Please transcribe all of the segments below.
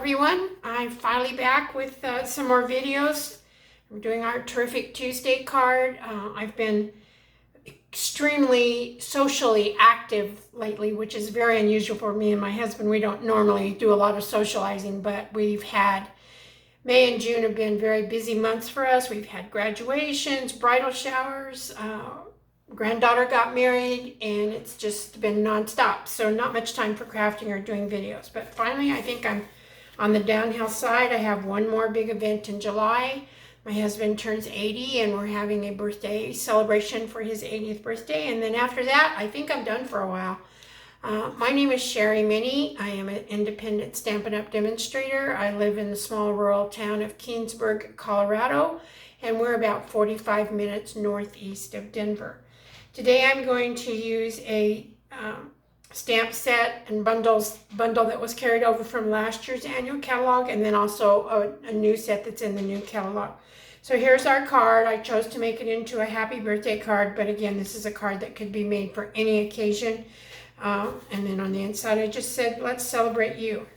everyone. I'm finally back with some more videos. We're doing our Terrific Tuesday card. I've been extremely socially active lately, which is very unusual for me and my husband. We don't normally do a lot of socializing, but we've had May and June have been very busy months for us. We've had graduations, bridal showers, granddaughter got married, and it's just been nonstop. So not much time for crafting or doing videos. But finally, I think I'm on the downhill side. I have one more big event in July. My husband turns 80 and we're having a birthday celebration for his 80th birthday. And then after that, I think I'm done for a while. My name is Sherry Minnie. I am an independent Stampin' Up! Demonstrator. I live in the small rural town of Keensburg, Colorado, and we're about 45 minutes northeast of Denver. Today I'm going to use a stamp set and bundle that was carried over from last year's annual catalog, and then also a new set that's in the new catalog. So here's our card. I chose to make it into a happy birthday card, but again, this is a card that could be made for any occasion. And then on the inside, I just said, let's celebrate you.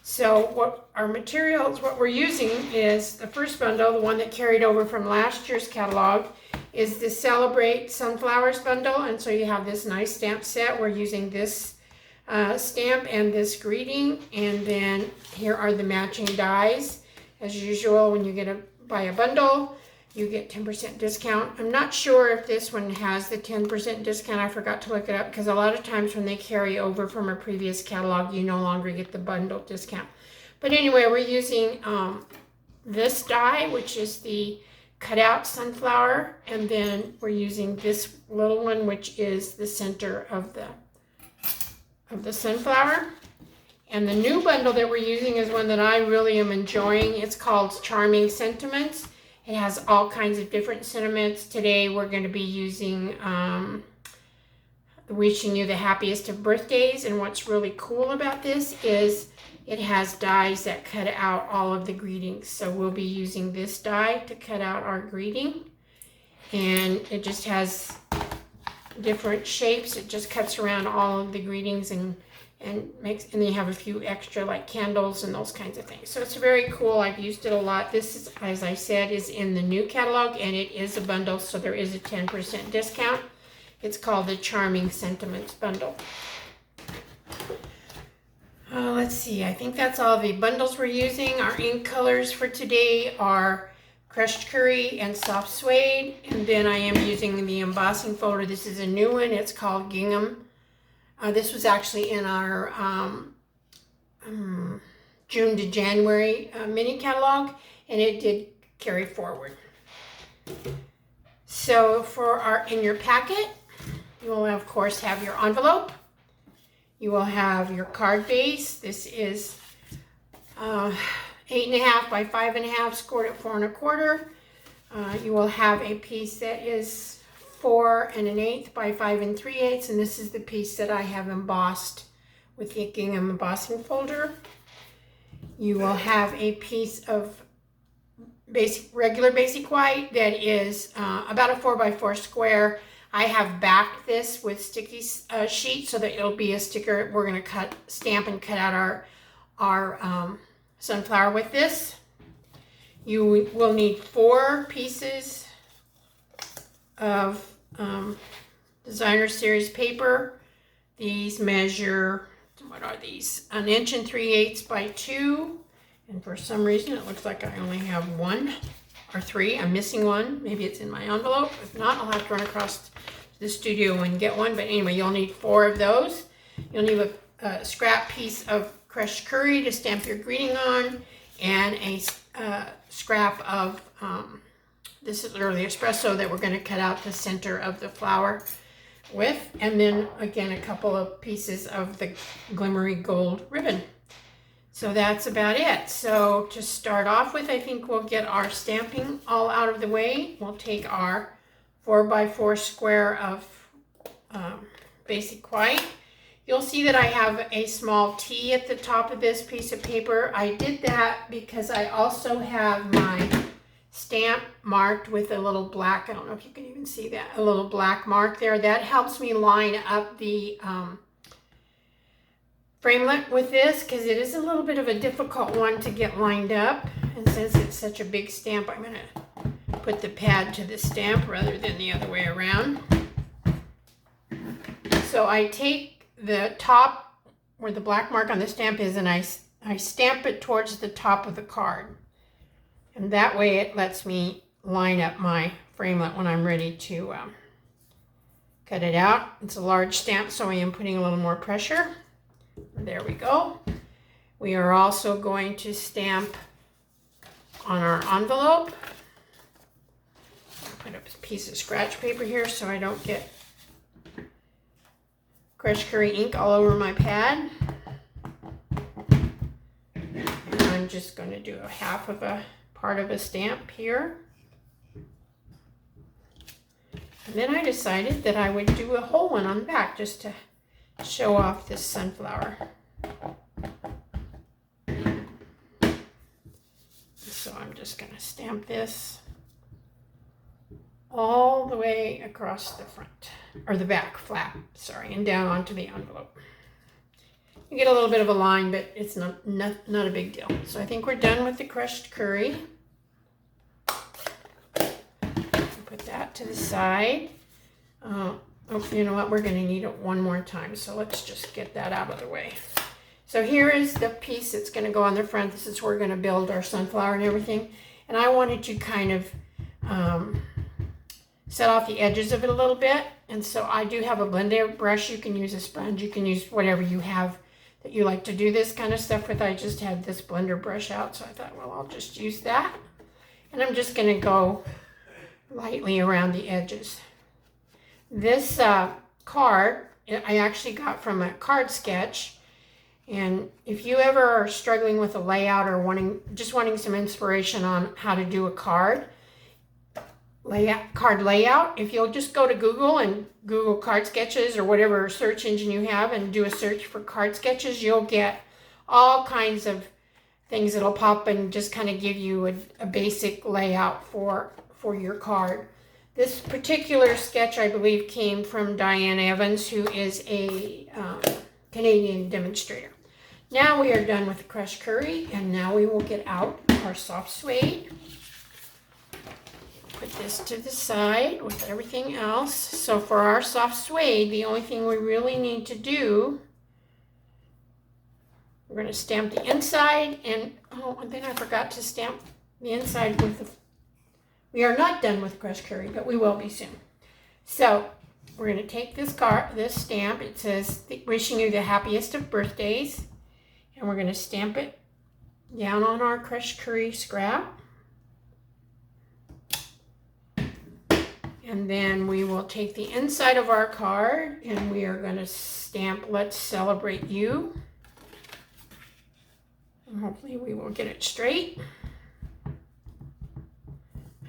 So what our materials, what we're using is the first bundle, the one that carried over from last year's catalog, is the Celebrate Sunflowers bundle. And so you have this nice stamp set. We're using this stamp and this greeting. And then here are the matching dies. As usual, when you buy a bundle, you get 10% discount. I'm not sure if this one has the 10% discount. I forgot to look it up because a lot of times when they carry over from a previous catalog, you no longer get the bundle discount. But anyway, we're using this die, which is the cutout sunflower, and then we're using this little one, which is the center of the sunflower. And the new bundle that we're using is one that I really am enjoying. It's called Charming Sentiments. It has all kinds of different sentiments. Today we're going to be using Wishing You the Happiest of Birthdays. And what's really cool about this is it has dies that cut out all of the greetings. So we'll be using this die to cut out our greeting. And it just has different shapes. It just cuts around all of the greetings and then you have a few extra like candles and those kinds of things. So it's very cool. I've used it a lot. This is, as I said, is in the new catalog, and it is a bundle, so there is a 10% discount. It's called the Charming Sentiments bundle. Let's see, I think that's all the bundles we're using. Our ink colors for today are Crushed Curry and Soft Suede, and then I am using the embossing folder. This is a new one. It's called Gingham. This was actually in our June to January mini catalog, and it did carry forward. So in your packet, you will of course have your envelope. You will have your card base. This is 8.5 by 5.5, scored at 4 1/4. You will have a piece that is 4 1/8 by 5 3/8, and this is the piece that I have embossed with the Gingham embossing folder. You will have a piece of regular basic white that is about a 4 by 4 square. I have backed this with sticky sheet so that it'll be a sticker. We're going to stamp and cut out our sunflower with this. You will need 4 pieces of designer series paper. These measure, what are these? 1 3/8 by 2, and for some reason it looks like I only have 1 or 3. I'm missing one. Maybe it's in my envelope. If not, I'll have to run across the studio and get one. But anyway, you'll need 4 of those. You'll need a scrap piece of crushed curry to stamp your greeting on, and a scrap of this is literally espresso that we're going to cut out the center of the flower with. And then again, a couple of pieces of the glimmery gold ribbon. So that's about it. So to start off with, I think we'll get our stamping all out of the way. We'll take our 4 by 4 square of basic white. You'll see that I have a small T at the top of this piece of paper. I did that because I also have my stamp marked with a little black, I don't know if you can even see that, a little black mark there. That helps me line up the framelit with this because it is a little bit of a difficult one to get lined up. And since it's such a big stamp, I'm going to put the pad to the stamp rather than the other way around. So I take the top where the black mark on the stamp is and I stamp it towards the top of the card. And that way it lets me line up my framelit when I'm ready to cut it out. It's a large stamp, so I am putting a little more pressure. There we go. We are also going to stamp on our envelope. Put a piece of scratch paper here so I don't get Crushed Curry ink all over my pad. And I'm just going to do a half of a part of a stamp here. And then I decided that I would do a whole one on the back just to show off this sunflower. So I'm just going to stamp this all the way across the front, or the back flap, sorry, and down onto the envelope. You get a little bit of a line, but it's not a big deal. So I think we're done with the crushed curry. Put that to the side. Oh, you know what? We're going to need it one more time, so let's just get that out of the way. So here is the piece that's going to go on the front. This is where we're going to build our sunflower and everything. And I wanted to kind of set off the edges of it a little bit. And so I do have a blender brush. You can use a sponge. You can use whatever you have that you like to do this kind of stuff with. I just had this blender brush out, so I thought, well, I'll just use that. And I'm just going to go lightly around the edges. This card I actually got from a card sketch. And if you ever are struggling with a layout or wanting some inspiration on how to do a card layout, if you'll just go to Google and Google card sketches or whatever search engine you have and do a search for card sketches, you'll get all kinds of things that'll pop and just kind of give you a basic layout for your card. This particular sketch, I believe, came from Diane Evans, who is a Canadian demonstrator. Now we are done with the crushed curry, and now we will get out our soft suede. Put this to the side with everything else. So for our soft suede, the only thing we really need to do, we're going to stamp the inside, and then I forgot to stamp the inside with the, we are not done with crushed curry, but we will be soon. So we're going to take this stamp. It says, wishing you the happiest of birthdays. And we're going to stamp it down on our crushed curry scrap. And then we will take the inside of our card and we are going to stamp Let's Celebrate You. And hopefully we will get it straight.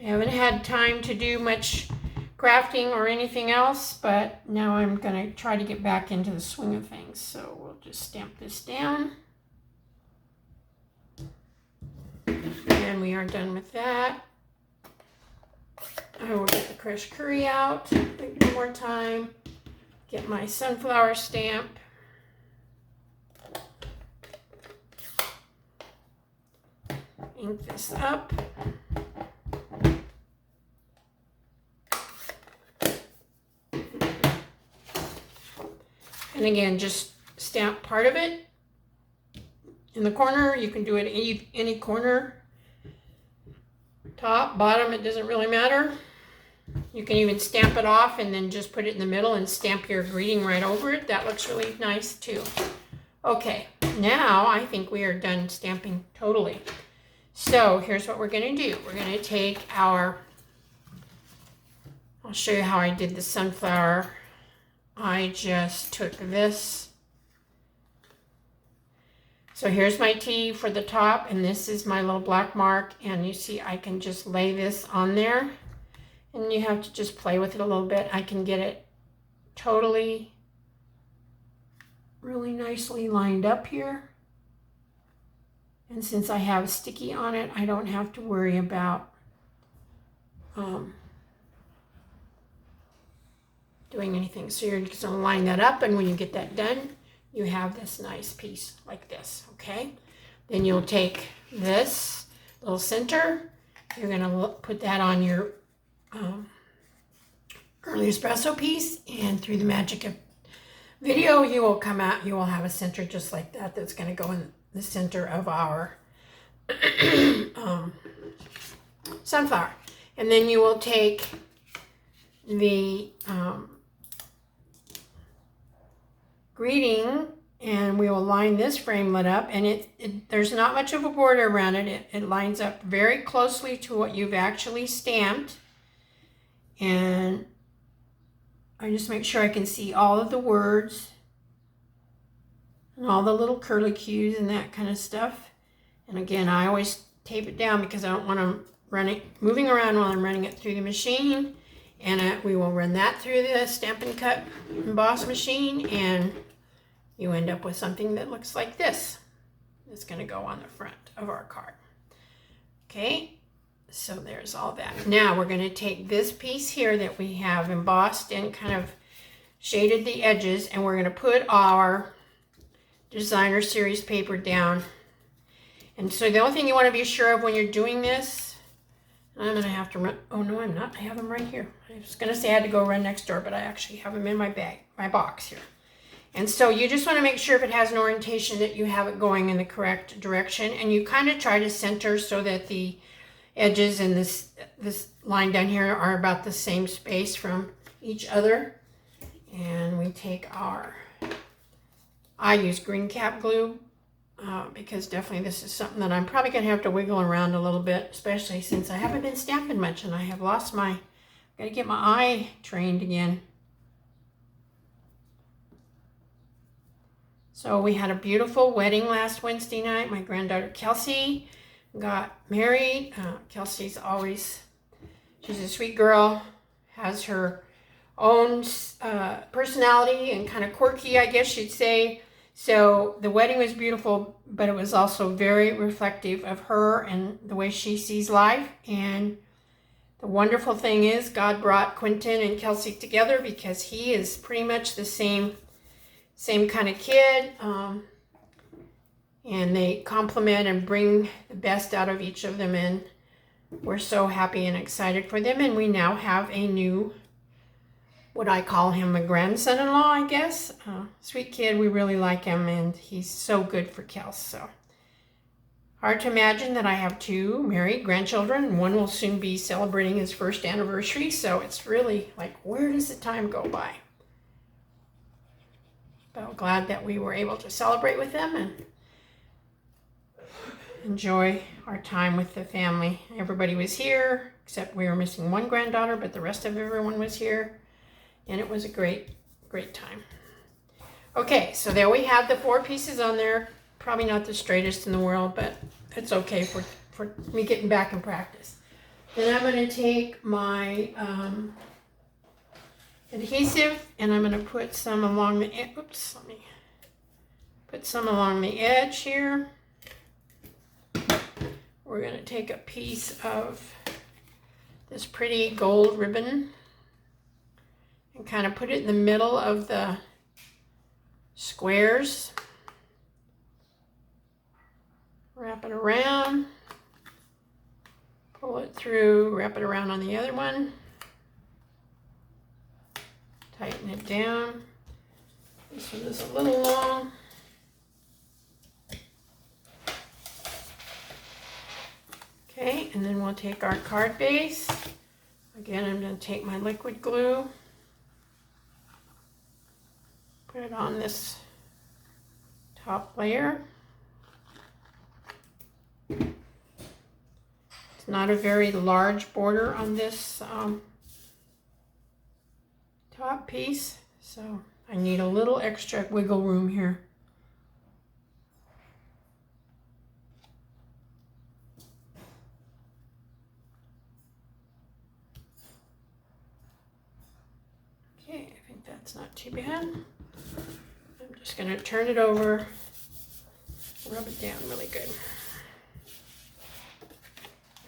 I haven't had time to do much crafting or anything else, but now I'm going to try to get back into the swing of things. So we'll just stamp this down. And we are done with that. I will get the crushed curry out one more time. Get my sunflower stamp. Ink this up. And again, just stamp part of it in the corner. You can do it any corner, top, bottom, it doesn't really matter. You can even stamp it off and then just put it in the middle and stamp your greeting right over it. That looks really nice too. Okay, now I think we are done stamping totally. So here's what we're going to do. We're going to take our, I'll show you how I did the sunflower. I just took this. So here's my T for the top, and this is my little black mark, and you see I can just lay this on there, and you have to just play with it a little bit. I can get it totally really nicely lined up here. And since I have sticky on it, I don't have to worry about doing anything. So you're just going to line that up, and when you get that done, you have this nice piece like this, okay? Then you'll take this little center, you're gonna put that on your early espresso piece, and through the magic of video, you will come out, you will have a center just like that that's gonna go in the center of our sunflower. And then you will take the greeting, and we will line this framelit up, and there's not much of a border around it. It lines up very closely to what you've actually stamped, and I just make sure I can see all of the words and all the little curlicues and that kind of stuff. And again, I always tape it down because I don't want them moving around while I'm running it through the machine. And we will run that through the Stampin' Cut emboss machine, and you end up with something that looks like this. It's going to go on the front of our card. Okay, so there's all that. Now we're going to take this piece here that we have embossed and kind of shaded the edges, and we're going to put our designer series paper down. And so the only thing you want to be sure of when you're doing this, I'm going to have to run, oh no I'm not, I have them right here. I was going to say I had to go run next door, but I actually have them in my bag, my box here. And so you just want to make sure if it has an orientation that you have it going in the correct direction, and you kind of try to center so that the edges and this line down here are about the same space from each other. And we take our, I use green cap glue because definitely this is something that I'm probably going to have to wiggle around a little bit, especially since I haven't been stamping much and I have lost my, got to get my eye trained again. So we had a beautiful wedding last Wednesday night. My granddaughter Kelsey got married. Kelsey's always, she's a sweet girl, has her own personality and kind of quirky, I guess you'd say. So the wedding was beautiful, but it was also very reflective of her and the way she sees life. And the wonderful thing is God brought Quentin and Kelsey together because he is pretty much the same kind of kid. And they complement and bring the best out of each of them. And we're so happy and excited for them. And we now have a new, what I call him, a grandson-in-law, I guess. Sweet kid, we really like him, and he's so good for Kels. So hard to imagine that I have two married grandchildren, and one will soon be celebrating his first anniversary. So it's really like, where does the time go by? But I'm glad that we were able to celebrate with them and enjoy our time with the family. Everybody was here, except we were missing one granddaughter, but the rest of everyone was here. And it was a great, great time. Okay, so there we have the 4 pieces on there. Probably not the straightest in the world, but it's okay for me getting back in practice. Then I'm going to take my adhesive, and I'm going to put some along the edge. Oops, let me put some along the edge here. We're going to take a piece of this pretty gold ribbon and kind of put it in the middle of the squares. Wrap it around, pull it through, wrap it around on the other one, tighten it down. This one is a little long. Okay, and then we'll take our card base. Again, I'm going to take my liquid glue, put it on this top layer. It's not a very large border on this top piece, so I need a little extra wiggle room here. Okay, I think that's not too bad. I'm just going to turn it over, rub it down really good.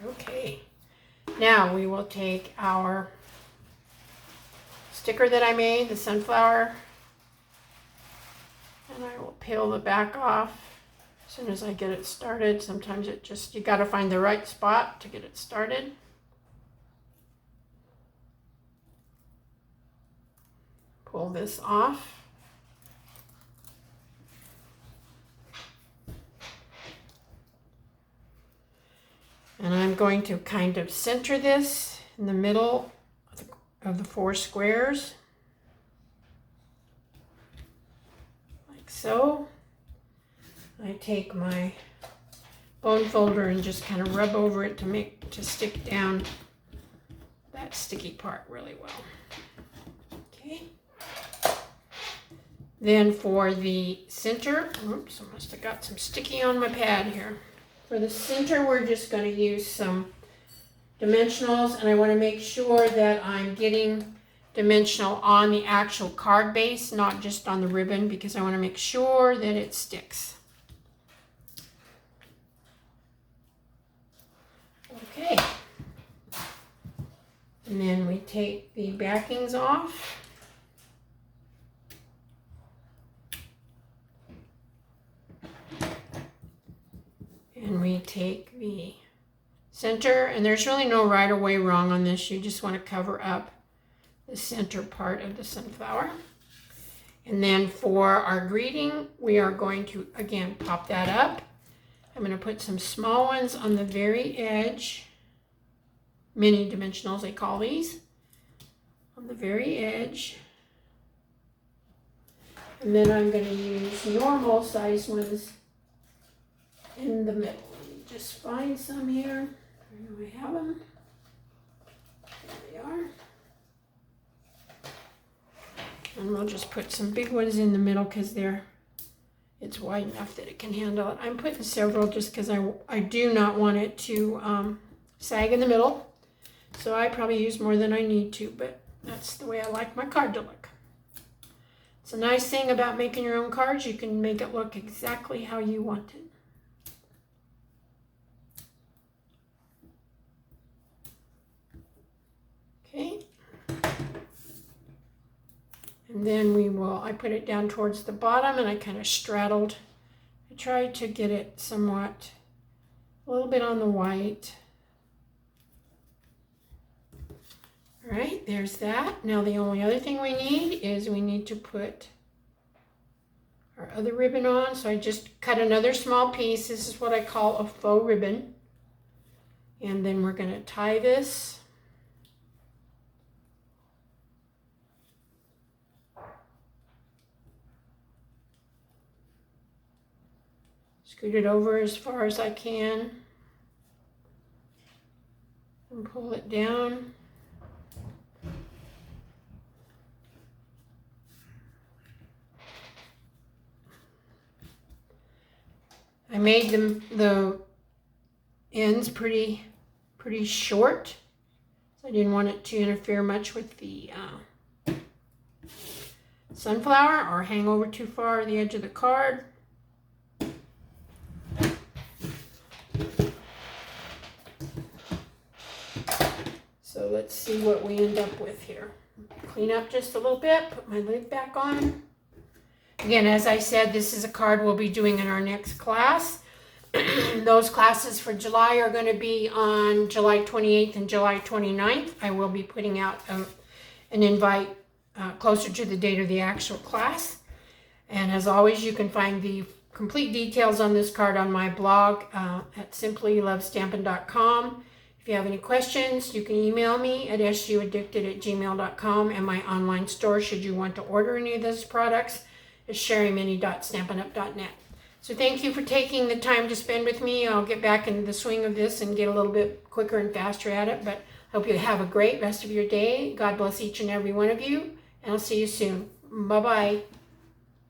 Okay, now we will take our sticker that I made, the sunflower, And I will peel the back off as soon as I get it started. Sometimes you got to find the right spot to get it started. Pull this off. And I'm going to kind of center this in the middle of the 4 squares, like so. I take my bone folder and just kind of rub over it to stick down that sticky part really well. Okay. Then for the center, oops, I must have got some sticky on my pad here. For the center, we're just going to use some dimensionals, and I want to make sure that I'm getting dimensional on the actual card base, not just on the ribbon, because I want to make sure that it sticks. Okay. And then we take the backings off. And we take the center, and there's really no right or way wrong on this. You just want to cover up the center part of the sunflower. And then for our greeting, we are going to, again, pop that up. I'm going to put some small ones on the very edge. Mini dimensionals, they call these. On the very edge. And then I'm going to use normal size ones in the middle. Let me just find some here. There we have them. There they are. And we'll just put some big ones in the middle because it's wide enough that it can handle it. I'm putting several just because I do not want it to sag in the middle. So I probably use more than I need to, but that's the way I like my card to look. It's a nice thing about making your own cards. You can make it look exactly how you want it. Okay. And then I put it down towards the bottom, and I kind of straddled. I tried to get it somewhat, a little bit on the white. All right, there's that. Now the only other thing we need is we need to put our other ribbon on. So I just cut another small piece. This is what I call a faux ribbon. And then we're going to tie this. Scoot it over as far as I can and pull it down. I made the ends pretty short, so I didn't want it to interfere much with the sunflower or hang over too far the edge of the card. So let's see what we end up with here. Clean up just a little bit, put my lid back on. Again, as I said, this is a card we'll be doing in our next class. Those classes for July are going to be on July 28th and July 29th. I will be putting out an invite closer to the date of the actual class. And as always, you can find the complete details on this card on my blog at simplylovestampin.com. If you have any questions, you can email me at suaddicted@gmail.com, and my online store, should you want to order any of those products, is sherrymini.stampinup.net. So thank you for taking the time to spend with me. I'll get back into the swing of this and get a little bit quicker and faster at it, but I hope you have a great rest of your day. God bless each and every one of you, and I'll see you soon. Bye-bye.